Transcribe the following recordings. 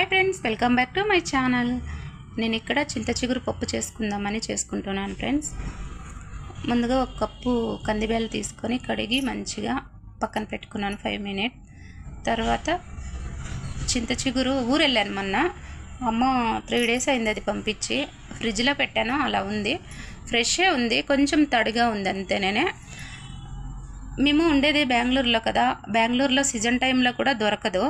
Hi friends, welcome back to my channel. నేను ఇక్కడ చింత చిగురు పప్పు చేసుకుందామని చేసుకుంటున్నాను ఫ్రెండ్స్. ముందుగా ఒక కప్పు కందిబేలు తీసుకొని కడిగి మంచిగా పక్కన పెట్టుకున్నాను 5 మినిట్స్. తర్వాత చింత చిగురు ఊరెళ్ళాను మొన్న. అమ్మ 3 డేస్ అయింది అది పంపించి. ఫ్రిడ్జ్లో పెట్టాను, అలా ఉంది. ఫ్రెషే ఉంది, కొంచెం తడిగా ఉంది అంతేనే. మేము ఉండేది బెంగళూరులో కదా, బెంగళూరులో సీజన్ టైంలో కూడా దొరకదు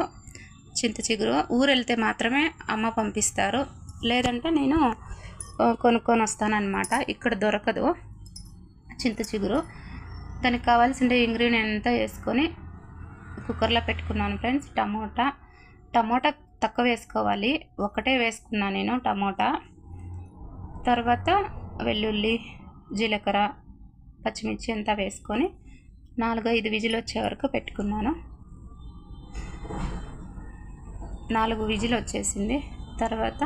చింత చిగురు. ఊరెళ్తే మాత్రమే అమ్మ పంపిస్తారు, లేదంటే నేను కొనుక్కొని వస్తానన్నమాట. ఇక్కడ దొరకదు చింత చిగురు. దానికి కావాల్సిన ఇంగ్రీడియంట్ అంతా వేసుకొని కుక్కర్లో పెట్టుకున్నాను ఫ్రెండ్స్. టమోటా తక్కువ వేసుకోవాలి, ఒకటే వేసుకున్నాను నేను టమోటా. తర్వాత వెల్లుల్లి, జీలకర్ర, పచ్చిమిర్చి అంతా వేసుకొని 4-5 విజిల్ వచ్చే వరకు పెట్టుకున్నాను. 4 విజిల్ వచ్చేసింది. తర్వాత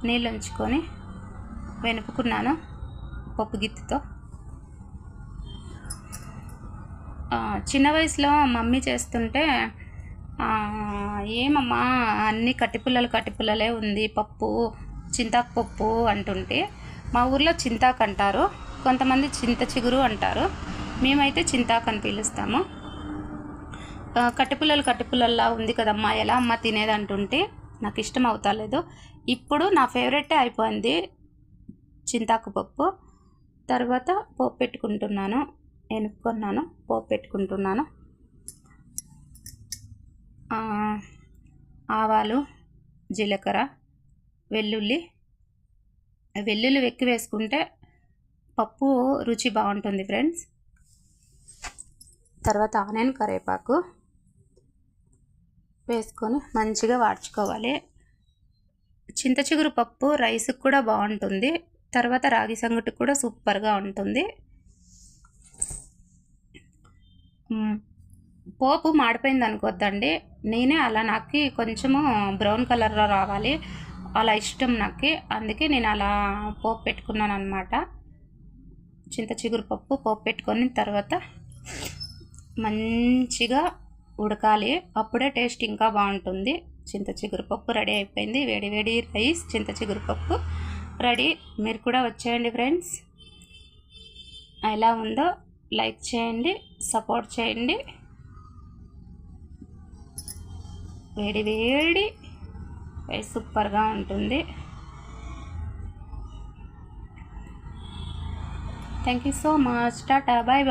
నీళ్ళు ఉంచుకొని వెనుపుకున్నాను పప్పు గిత్తితో. చిన్న వయసులో మమ్మీ చేస్తుంటే ఏమమ్మా అన్ని కట్టిపుల్లలే ఉంది పప్పు, చింతాకు పప్పు అంటుంటే, మా ఊర్లో చింతాకు అంటారు, కొంతమంది చింత చిగురు అంటారు, మేమైతే చింతాకు అని పిలుస్తాము. కట్టిపుల్లల్లా ఉంది కదమ్మా, ఎలా అమ్మ తినేది అంటుంటే నాకు ఇష్టం అవుతలేదు. ఇప్పుడు నా ఫేవరెటే అయిపోయింది చింతాకు పప్పు. తర్వాత పోపు పెట్టుకుంటున్నాను, ఎనుక్కున్నాను, పోపు పెట్టుకుంటున్నాను. ఆవాలు, జీలకర్ర, వెల్లుల్లి ఎక్కువ వేసుకుంటే పప్పు రుచి బాగుంటుంది ఫ్రెండ్స్. తర్వాత ఆనియన్, కరివేపాకు వేసుకొని మంచిగా వాడ్చుకోవాలి. చింత చిగురు పప్పు రైస్కి కూడా బాగుంటుంది, తర్వాత రాగి సంగటికి కూడా సూపర్గా ఉంటుంది. పోపు మాడిపోయింది అనుకోద్దండి, నేనే అలా, నాకు కొంచెము బ్రౌన్ కలర్లో రావాలి అలా ఇష్టం నాకు, అందుకే నేను అలా పోపు పెట్టుకున్నాను అనమాట. చింత చిగురు పప్పు పోపు పెట్టుకొని తర్వాత మంచిగా ఉడకాలి, అప్పుడే టేస్ట్ ఇంకా బాగుంటుంది. చింత చిగురు పప్పు రెడీ అయిపోయింది. వేడి రైస్, చింత చిగురు పప్పు రెడీ. మీరు కూడా వచ్చేయండి ఫ్రెండ్స్. ఎలా ఉందో లైక్ చేయండి, సపోర్ట్ చేయండి. వేడి రైస్ సూపర్గా ఉంటుంది. Thank you so much. Tata, bye bye.